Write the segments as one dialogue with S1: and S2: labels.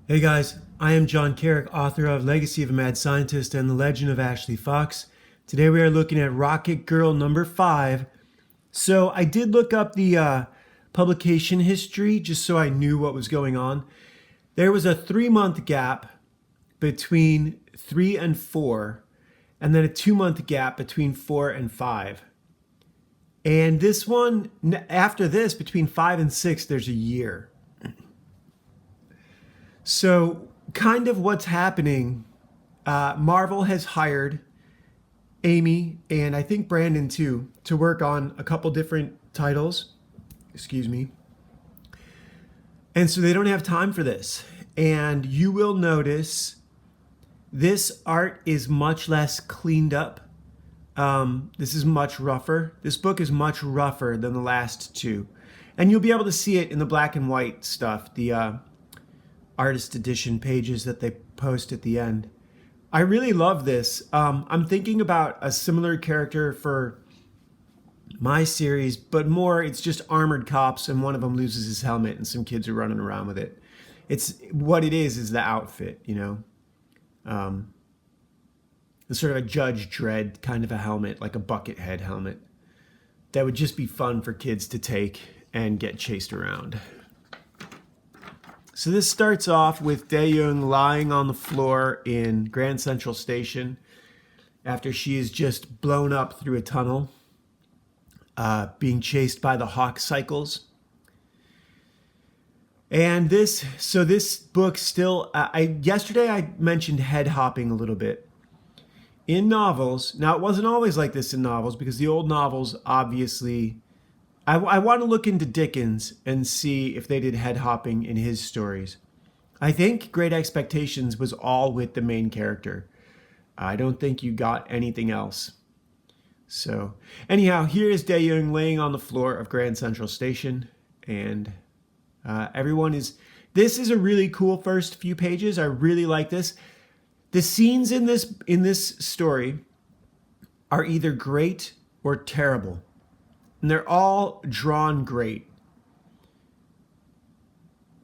S1: Hey guys, I am John Carrick, author of Legacy of a Mad Scientist and The Legend of Ashley Fox. Today we are looking at Rocket Girl number 5. So I did look up the publication history just so I knew what was going on. There was a 3-month gap between 3 and 4, and then a 2-month gap between 4 and 5. And this one, after this, between 5 and 6, there's a year. So, kind of what's happening, Marvel has hired Amy and I think Brandon too to work on a couple different titles. Excuse me. And so they don't have time for this. And you will notice this art is much less cleaned up. This is much rougher. This book is much rougher than the last two. And you'll be able to see it in the black and white stuff, the artist edition pages that they post at the end. I really love this. I'm thinking about a similar character for my series, but more it's just armored cops and one of them loses his helmet and some kids are running around with it. It's what it is the outfit, you know. It's sort of a Judge Dredd kind of a helmet, like a bucket head helmet. That would just be fun for kids to take and get chased around. So this starts off with Dae-young lying on the floor in Grand Central Station after she is just blown up through a tunnel, being chased by the Hawk cycles. And this book still, yesterday I mentioned head hopping a little bit. In novels, now it wasn't always like this in novels because the old novels obviously, I want to look into Dickens and see if they did head hopping in his stories. I think Great Expectations was all with the main character. I don't think you got anything else. So anyhow, here is Dae-young laying on the floor of Grand Central Station, and this is a really cool first few pages. I really like this. The scenes in this story are either great or terrible. And they're all drawn great.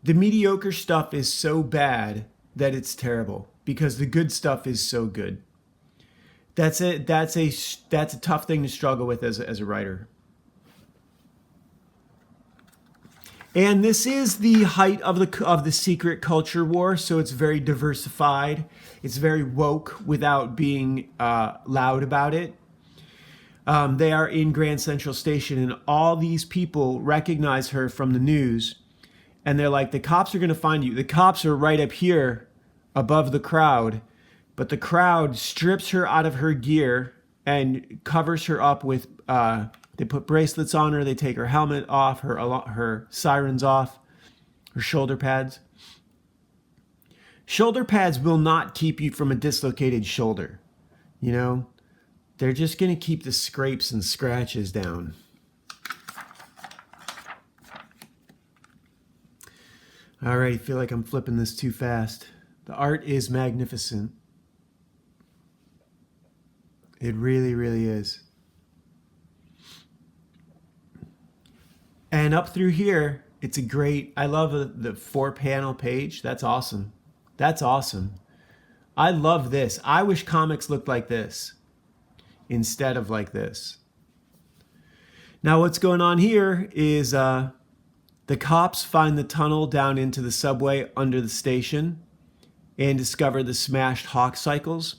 S1: The mediocre stuff is so bad that it's terrible because the good stuff is so good. That's a tough thing to struggle with as a writer. And this is the height of the secret culture war, so it's very diversified. It's very woke without being loud about it. They are in Grand Central Station, and all these people recognize her from the news. And they're like, the cops are going to find you. The cops are right up here above the crowd. But the crowd strips her out of her gear and covers her up with, they put bracelets on her. They take her helmet off, her sirens off, her shoulder pads. Shoulder pads will not keep you from a dislocated shoulder, you know? They're just going to keep the scrapes and scratches down. All right, I feel like I'm flipping this too fast. The art is magnificent. It really, really is. And up through here, it's a great, I love the 4-panel page. That's awesome. That's awesome. I love this. I wish comics looked like this instead of like this. Now what's going on here is the cops find the tunnel down into the subway under the station and discover the smashed Hawk cycles.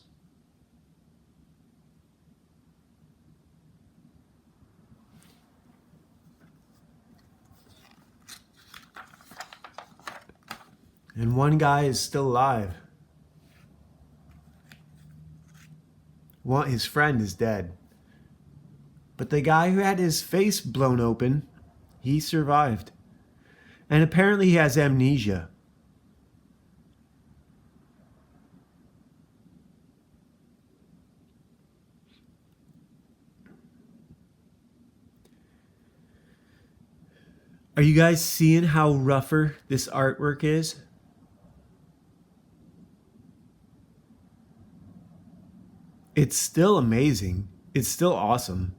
S1: And one guy is still alive. His friend is dead. But the guy who had his face blown open, he survived. And apparently he has amnesia. Are you guys seeing how rougher this artwork is? It's still amazing. It's still awesome.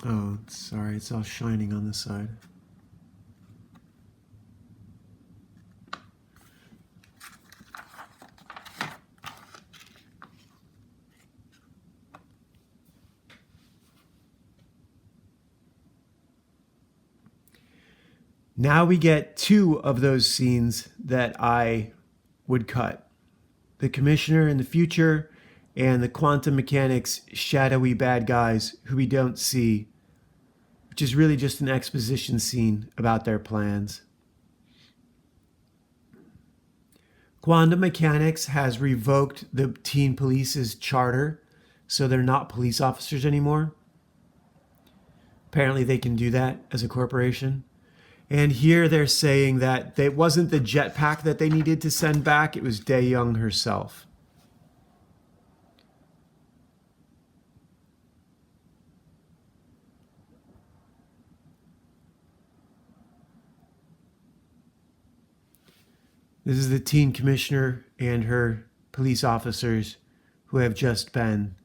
S1: Oh, sorry, it's all shining on the side. Now we get two of those scenes that I would cut. The commissioner in the future and the quantum mechanics shadowy bad guys who we don't see, which is really just an exposition scene about their plans. Quantum mechanics has revoked the teen police's charter, so they're not police officers anymore. Apparently they can do that as a corporation. And here they're saying that it wasn't the jetpack that they needed to send back, it was Dae-young herself. This is the teen commissioner and her police officers who have just been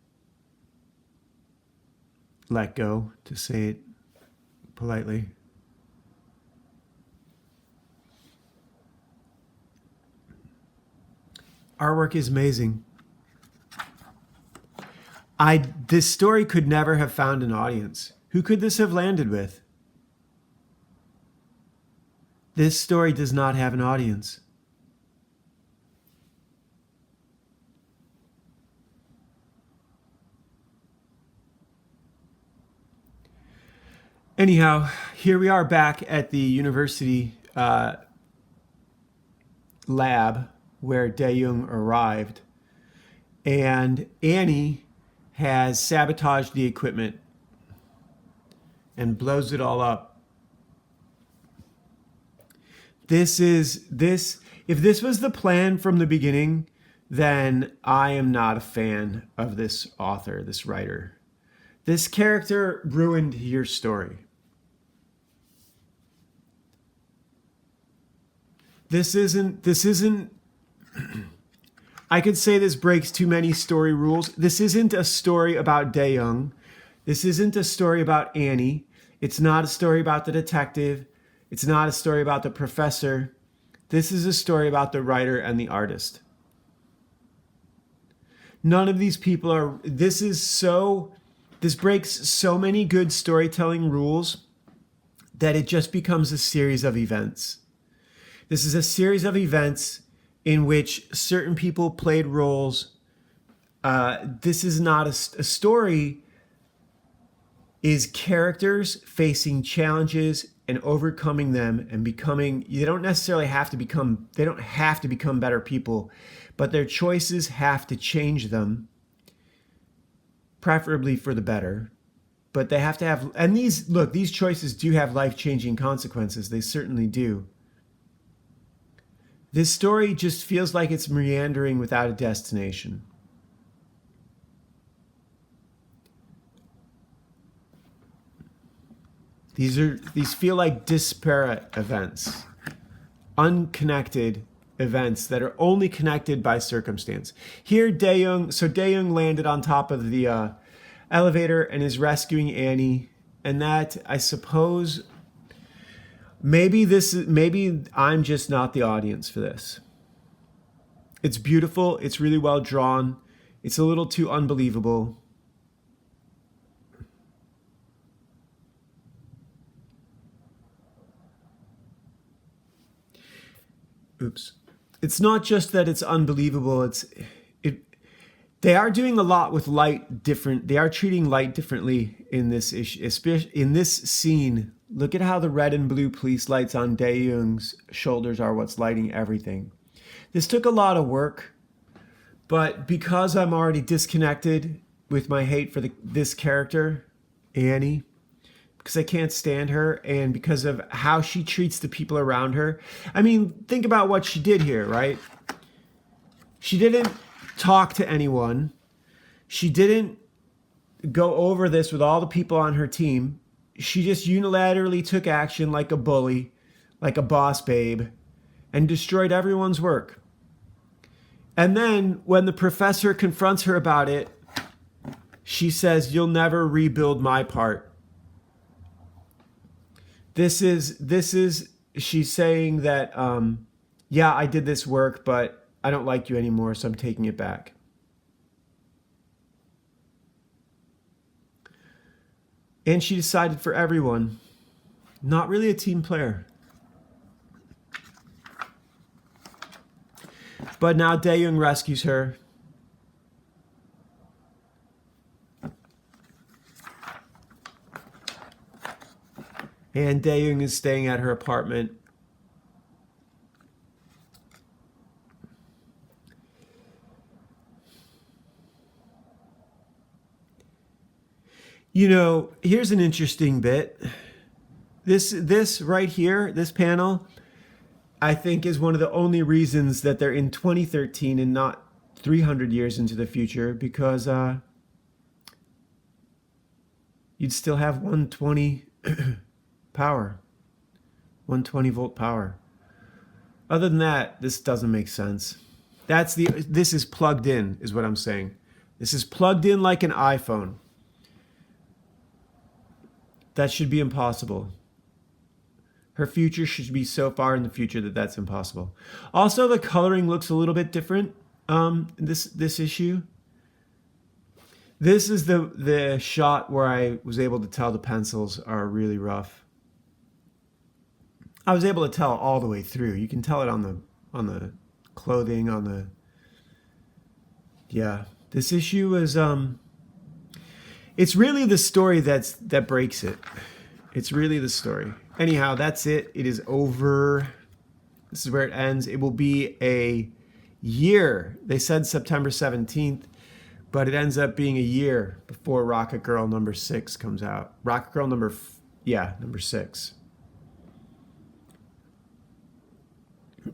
S1: let go, to say it politely. Artwork is amazing. This story could never have found an audience. Who could this have landed with? This story does not have an audience. Anyhow, here we are back at the university lab where Dae-young arrived, and Annie has sabotaged the equipment and blows it all up. If this was the plan from the beginning, then I am not a fan of this author, this writer. This character ruined your story. This isn't I could say this breaks too many story rules. This isn't a story about Dae-young. This isn't a story about Annie. It's not a story about the detective. It's not a story about the professor. This is a story about the writer and the artist. None of these people are... This breaks so many good storytelling rules that it just becomes a series of events. This is a series of events in which certain people played roles. This is not a story. Is characters facing challenges and overcoming them and becoming. They don't have to become better people, but their choices have to change them, preferably for the better. But they have to have. And these choices do have life-changing consequences. They certainly do. This story just feels like it's meandering without a destination. These feel like disparate events, unconnected events that are only connected by circumstance. Here, Dae-young landed on top of the elevator and is rescuing Annie, and that, I suppose, maybe I'm just not the audience for this. It's beautiful. It's really well drawn. It's a little too unbelievable. Oops. It's not just that it's unbelievable. They are doing a lot with light different. They are treating light differently in this issue, especially in this scene. Look at how the red and blue police lights on Dae-young's shoulders are what's lighting everything. This took a lot of work, but because I'm already disconnected with my hate for this character, Annie, because I can't stand her, and because of how she treats the people around her. I mean, think about what she did here, right? She didn't talk to anyone. She didn't go over this with all the people on her team. She just unilaterally took action like a bully, like a boss babe, and destroyed everyone's work. And then when the professor confronts her about it, she says, "You'll never rebuild my part." This is she's saying that yeah, I did this work, but I don't like you anymore, so I'm taking it back. And she decided for everyone. Not really a team player. But now Dae-young rescues her. And Dae-young is staying at her apartment. You know, here's an interesting bit. This right here, this panel, I think is one of the only reasons that they're in 2013 and not 300 years into the future, because you'd still have 120 power, 120 volt power. Other than that, this doesn't make sense. This is plugged in, is what I'm saying. This is plugged in like an iPhone. That should be impossible. Her future should be so far in the future that that's impossible. Also, the coloring looks a little bit different. This issue. This is the shot where I was able to tell the pencils are really rough. I was able to tell all the way through. You can tell it on the clothing, on the. Yeah, this issue is it's really the story that breaks it. It's really the story. Anyhow, that's it. It is over. This is where it ends. It will be a year. They said September 17th, but it ends up being a year before Rocket Girl number 6 comes out. Rocket Girl number 6.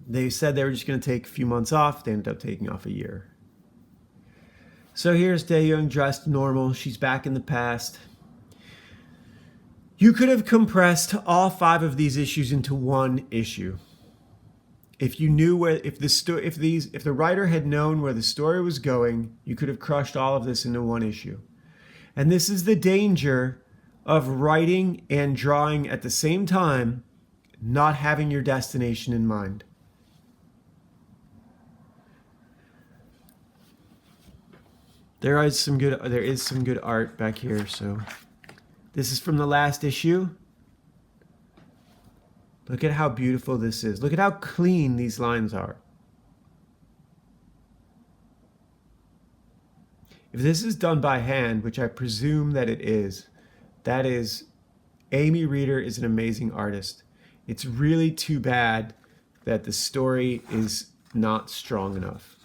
S1: They said they were just going to take a few months off. They ended up taking off a year. So here's Dae-young dressed normal. She's back in the past. You could have compressed all 5 of these issues into one issue. If you knew where, if the writer had known where the story was going, you could have crushed all of this into one issue. And this is the danger of writing and drawing at the same time, not having your destination in mind. There is some good art back here. So this is from the last issue. Look at how beautiful this is. Look at how clean these lines are. If this is done by hand, which I presume that it is, that is, Amy Reeder is an amazing artist. It's really too bad that the story is not strong enough.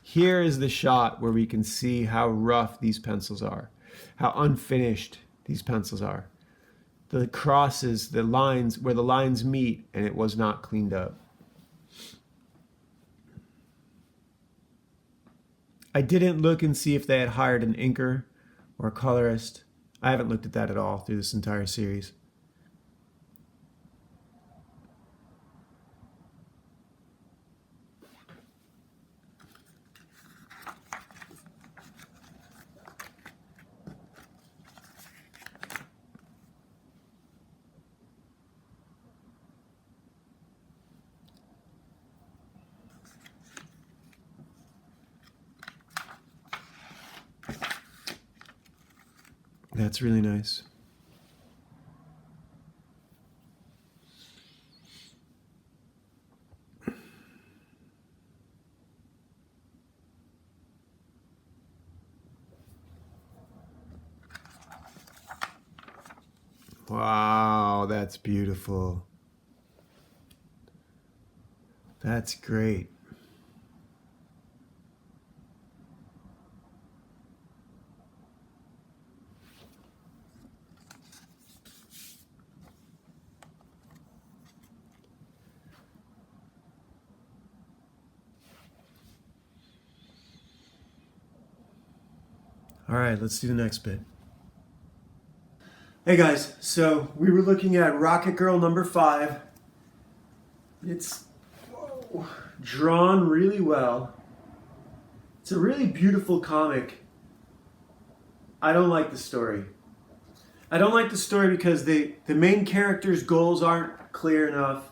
S1: Here is the shot where we can see how rough these pencils are, how unfinished these pencils are. The crosses, the lines, where the lines meet, and it was not cleaned up. I didn't look and see if they had hired an inker or a colorist. I haven't looked at that at all through this entire series. That's really nice. Wow, that's beautiful. That's great. All right, let's do the next bit. Hey guys, so we were looking at Rocket Girl number 5. It's drawn really well. It's a really beautiful comic. I don't like the story. I don't like the story because the main character's goals aren't clear enough,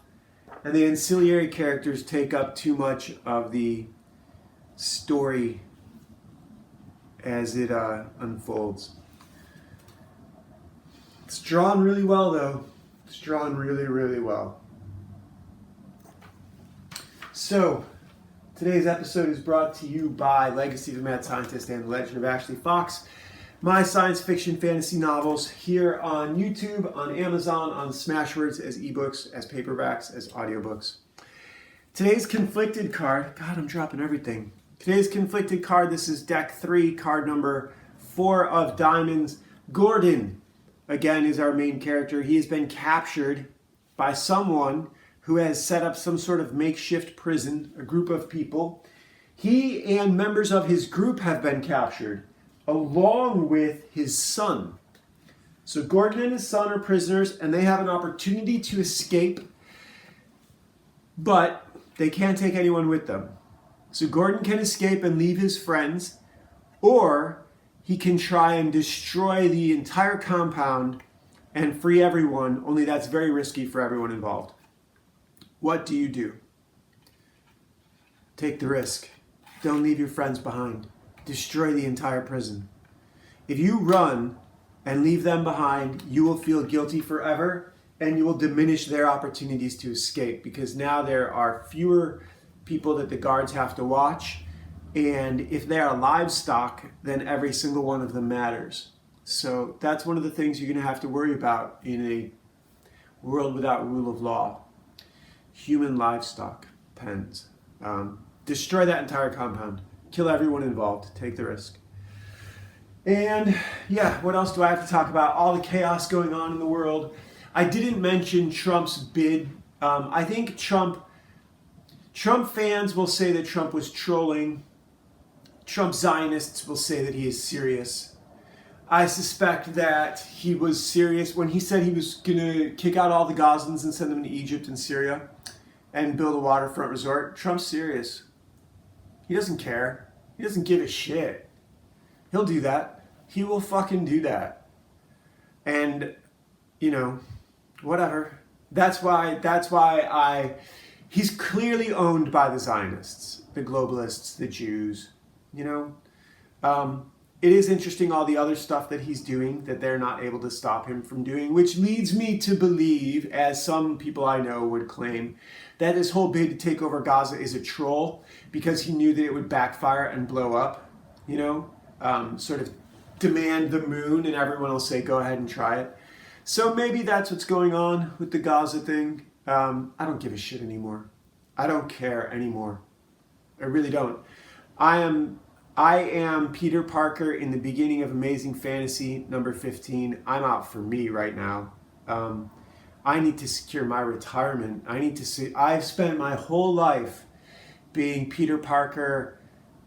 S1: and the ancillary characters take up too much of the story as it unfolds. It's drawn really well, though. It's drawn really, really well. So, today's episode is brought to you by Legacy of a Mad Scientist and The Legend of Ashley Fox, my science fiction fantasy novels here on YouTube, on Amazon, on Smashwords, as ebooks, as paperbacks, as audiobooks. Today's conflicted card, God, I'm dropping everything. Today's conflicted card, this is deck 3, card number 4 of diamonds. Gordon, again, is our main character. He has been captured by someone who has set up some sort of makeshift prison, a group of people. He and members of his group have been captured, along with his son. So Gordon and his son are prisoners, and they have an opportunity to escape, but they can't take anyone with them. So Gordon can escape and leave his friends, or he can try and destroy the entire compound and free everyone, only that's very risky for everyone involved. What do you do? Take the risk. Don't leave your friends behind. Destroy the entire prison. If you run and leave them behind, you will feel guilty forever, and you will diminish their opportunities to escape, because now there are fewer people that the guards have to watch, and if they are livestock, then every single one of them matters. So that's one of the things you're going to have to worry about in a world without rule of law. Human livestock pens. Destroy that entire compound. Kill everyone involved. Take the risk. And yeah, what else do I have to talk about? All the chaos going on in the world. I didn't mention Trump's bid. I think Trump fans will say that Trump was trolling. Trump Zionists will say that he is serious. I suspect that he was serious when he said he was going to kick out all the Gazans and send them to Egypt and Syria and build a waterfront resort. Trump's serious. He doesn't care. He doesn't give a shit. He'll do that. He will fucking do that. And, whatever. That's why he's clearly owned by the Zionists, the globalists, the Jews, It is interesting all the other stuff that he's doing that they're not able to stop him from doing, which leads me to believe, as some people I know would claim, that his whole bid to take over Gaza is a troll because he knew that it would backfire and blow up, sort of demand the moon and everyone will say, go ahead and try it. So maybe that's what's going on with the Gaza thing. I don't give a shit anymore. I don't care anymore. I really don't. I am Peter Parker in the beginning of Amazing Fantasy number 15. I'm out for me right now. I need to secure my retirement. I've spent my whole life being Peter Parker,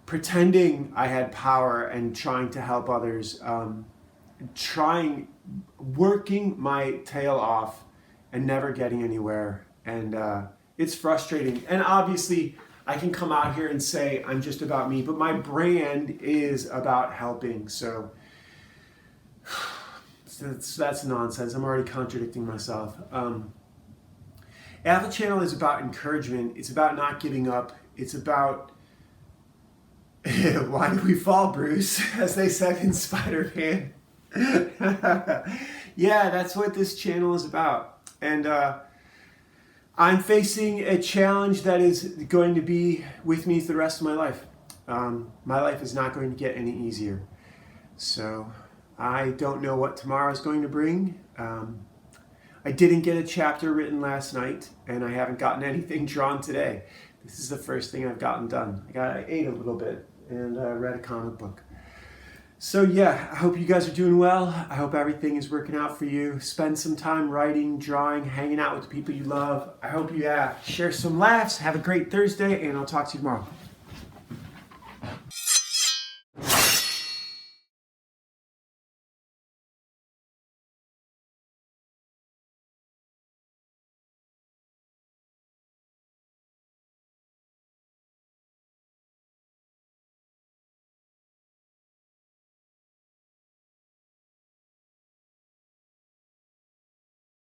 S1: pretending I had power and trying to help others, working my tail off and never getting anywhere. And it's frustrating. And obviously, I can come out here and say I'm just about me, but my brand is about helping. So that's nonsense. I'm already contradicting myself. Alpha Channel is about encouragement. It's about not giving up. It's about why do we fall, Bruce? As they said in Spider-Man. Yeah, that's what this channel is about. And I'm facing a challenge that is going to be with me for the rest of my life. My life is not going to get any easier. So I don't know what tomorrow is going to bring. I didn't get a chapter written last night, and I haven't gotten anything drawn today. This is the first thing I've gotten done. I ate a little bit and read a comic book. So yeah, I hope you guys are doing well. I hope everything is working out for you. Spend some time writing, drawing, hanging out with the people you love. I hope you share some laughs. Have a great Thursday, and I'll talk to you tomorrow.